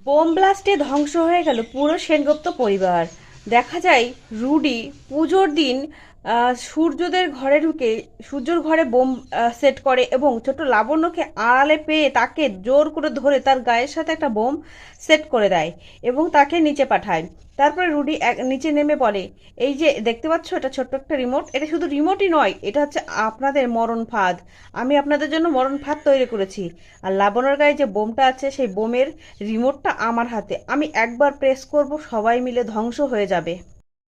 Bomb ব্লাস্টে ধ্বংস হয়ে গেল পুরো সেনগুপ্ত পরিবার। দেখা যায় রুডি পুজোর দিন সূর্যদের ঘরে ঢুকে সূর্যর ঘরে বোম সেট করে এবং ছোট লাবণ্যকে আড়ালে পেয়ে তাকে জোর করে ধরে তার গায়ের সাথে একটা বোম সেট করে দেয় এবং তাকে নিচে পাঠায়। তারপরে রুডি নিচে নেমে বলে, এই যে দেখতে পাচ্ছ এটা ছোট্ট একটা রিমোট, এটা শুধু রিমোটই নয়, এটা হচ্ছে আপনাদের মরণ ফাঁদ। আমি আপনাদের জন্য মরণ ফাঁদ তৈরি করেছি। আর লাবণ্যর গায়ে যে বোমটা আছে সেই বোমের রিমোটটা আমার হাতে, আমি একবার প্রেস করব সবাই মিলে ধ্বংস হয়ে যাবে।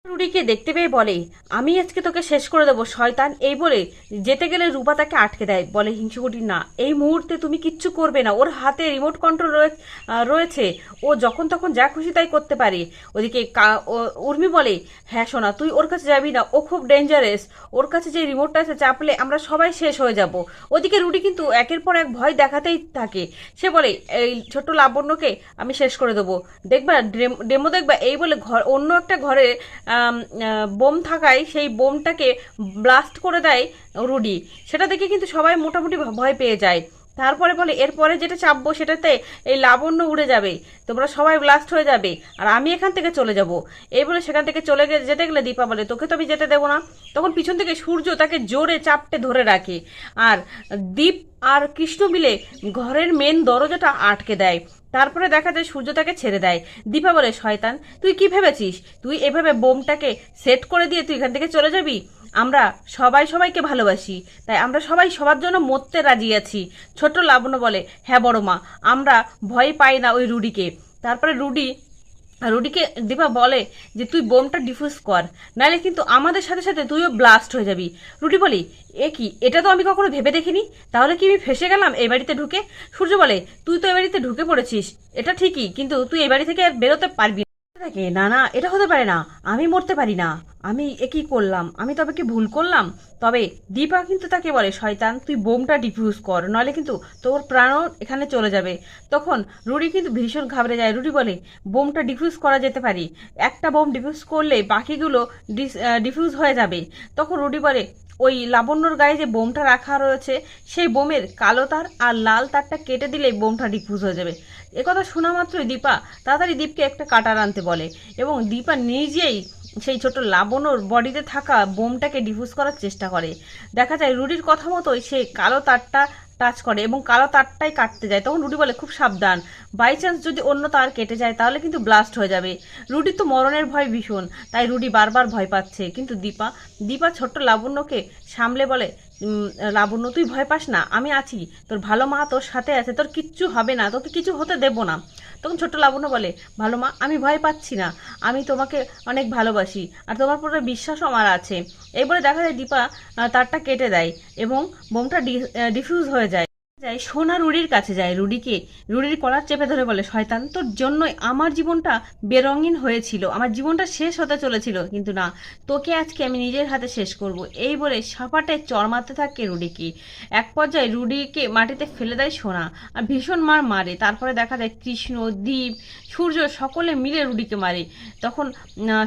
রুডিকে দেখতে পেয়ে বলে, আমি আজকে তোকে শেষ করে দেবো শয়তান। এই বলে যেতে গেলে রূপা তাকে আটকে দেয়, বলে হিংসুকুটি না, এই মুহূর্তে তুমি কিচ্ছু করবে না, ওর হাতে রিমোট কন্ট্রোল রয়েছে, ও যখন তখন যা খুশি তাই করতে পারে। ওদিকে উর্মি বলে, হ্যাঁ সোনা তুই ওর কাছে যাবি না, ও খুব ডেঞ্জারাস, ওর কাছে যে রিমোটটা আছে চাপলে আমরা সবাই শেষ হয়ে যাব। ওদিকে রুডি কিন্তু একের পর এক ভয় দেখাতেই থাকে। সে বলে, এই ছোট্ট লাবণ্যকে আমি শেষ করে দেবো, দেখবা ডেমো দেখবা। এই বলে অন্য একটা ঘরে বোম থাকায় সেই বোমটাকে ব্লাস্ট করে দেয় রুডি। সেটা দেখে কিন্তু সবাই মোটামুটি ভয় পেয়ে যায়। তারপরে বলে, এরপরে যেটা চাপবো সেটাতে এই লাবণ্য উড়ে যাবে, তোমরা সবাই ব্লাস্ট হয়ে যাবে, আর আমি এখান থেকে চলে যাব। এই বলে সেখান থেকে যেতে গেলে দীপা বলে, তোকে তো আমি যেতে দেবো না। তখন পিছন থেকে সূর্য তাকে জোরে চাপটে ধরে রাখে, আর দীপ আর কৃষ্ণ মিলে ঘরের মেন দরজাটা আটকে দেয়। তারপরে দেখা যায় সূর্য তাকে ছেড়ে দেয়। দীপা বলে, শয়তান তুই কি ভেবেছিস তুই এভাবে বোমটাকে সেট করে দিয়ে তুই এখান থেকে চলে যাবি? আমরা সবাই সবাইকে ভালোবাসি, তাই আমরা সবাই সবার জন্য মরতে রাজি আছি। ছোট্ট লাবণ্য বলে, হ্যাঁ বড় মা, আমরা ভয় পাই না ওই রুডিকে। তারপরে রুডিকে দীপা বলে যে তুই বোমটা ডিফিউজ কর, নাহলে কিন্তু আমাদের সাথে সাথে তুইও ব্লাস্ট হয়ে যাবি। রুডি বলি, এ কি, এটা তো আমি কখনো ভেবে দেখিনি, তাহলে কি আমি ফেসে গেলাম এই বাড়িতে ঢুকে? সূর্য বলে, তুই তো এই বাড়িতে ঢুকে পড়েছিস, এটা ঠিকই, কিন্তু তুই এই বাড়ি থেকে আর বেরোতে পারবি থাকে না। না, এটা হতে পারে না, আমি মরতে পারি না, আমি এ কি করলাম, আমি তবে কি ভুল করলাম? তবে দীপা কিন্তু তাকে বলে, শয়তান তুই বোমটা ডিফিউজ কর, নইলে কিন্তু তোর প্রাণও এখানে চলে যাবে। তখন রুডি কিন্তু ভীষণ ঘাবড়ে যায়। রুডি বলে, বোমটা ডিফিউজ করা যেতে পারি, একটা বোম ডিফিউজ করলে বাকিগুলো ডিফিউজ হয়ে যাবে। তখন রুডি বলে, ওই লাবণ্যর গায়ে যে বোমটা রাখা রয়েছে সেই বোমের কালো তার আর লাল তারটা কেটে দিলেই বোমটা ডিফিউজ হয়ে যাবে। একথা শোনা মাত্রই দীপা তাড়াতাড়ি দীপকে একটা কাটার আনতে বলে এবং দীপা নিজেই সেই ছোট লাবণ্যর বডিতে থাকা বোমটাকে ডিফিউজ করার চেষ্টা করে। দেখা যায় রুডির কথা মতোই সে কালো তারটা টাচ করে এবং কালো তারটাই কাটতে যায়। তখন রুডি বলে, খুব সাবধান, বাই চান্স যদি অন্য তার কেটে যায় তাহলে কিন্তু ব্লাস্ট হয়ে যাবে। রুডির তো মরণের ভয় ভীষণ, তাই রুডি বারবার ভয় পাচ্ছে। কিন্তু দীপা ছোট্ট লাবণ্যকে সামলে বলে, লাবণ্য তুই ভয় পাস না, আমি আছি, তোর ভালো মা তোর সাথে আছে, তোর কিচ্ছু হবে না, তোকে কিছু হতে দেবো না। তখন ছোট্ট লাবণ্য বলে, ভালো মা আমি ভয় পাচ্ছি না, আমি তোমাকে অনেক ভালোবাসি আর তোমার উপরে বিশ্বাসও আমার আছে। এই বলে দেখা যায় দীপা তারটা কেটে দেয় এবং বোমটা ডিফিউজ হয়ে যায়। সোনা রুডির কাছে যায়, রুডির কলার চেপে ধরে বলে, শয়তান তোর জন্যই আমার জীবনটা বেরঙিন হয়েছিল, আমার জীবনটা শেষ হতে চলেছিল, কিন্তু না, তোকে আজকে আমি নিজের হাতে শেষ করব। এই বলে সাপাটে চড় মারতে থাকে রুডিকে। এক পর্যায়ে রুডিকে মাটিতে ফেলে দেয় সোনা আর ভীষণ মারে। তারপরে দেখা যায় কৃষ্ণ, দীপ, সূর্য সকলে মিলে রুডিকে মারে। তখন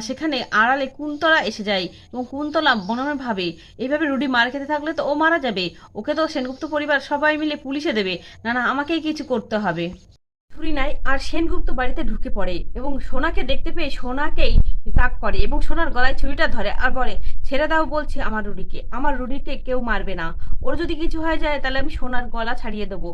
সেখানে আড়ালে কুন্তলা এসে যায় এবং কুন্তলা মনে মনে ভাবে, এইভাবে রুডি মার খেতে থাকলে তো ও মারা যাবে, ওকে তো সেনগুপ্ত পরিবার সবাই মিলে পুলিশে দেবে, না না আমাকেই কিছু করতে হবে। ছুরি নাই আর সেনগুপ্ত বাড়িতে ঢুকে পড়ে এবং সোনাকে দেখতে পেয়ে সোনাকেই তাক করে এবং সোনার গলায় ছুরিটা ধরে আর বলে, ছেড়ে দাও বলছি আমার রুডিকে কেউ মারবে না, ওর যদি কিছু হয়ে যায় তাহলে আমি সোনার গলা ছাড়িয়ে দেবো,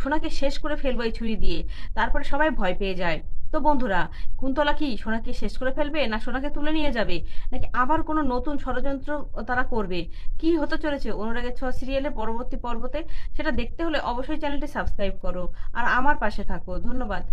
সোনাকে শেষ করে ফেলবো এই ছুরি দিয়ে। তারপরে সবাই ভয় পেয়ে যায়। তো বন্ধুরা, কুন্তলা কি সোনাকে শেষ করে ফেলবে, না সোনাকে তুলে নিয়ে যাবে, নাকি আবার কোনো নতুন ষড়যন্ত্র তারা করবে? কি হতে চলেছে অনুরাগের ছোঁয়া সিরিয়ালের পরবর্তী পর্বতে, সেটা দেখতে হলে অবশ্যই চ্যানেলটি সাবস্ক্রাইব করো আর আমার পাশে থাকো। ধন্যবাদ।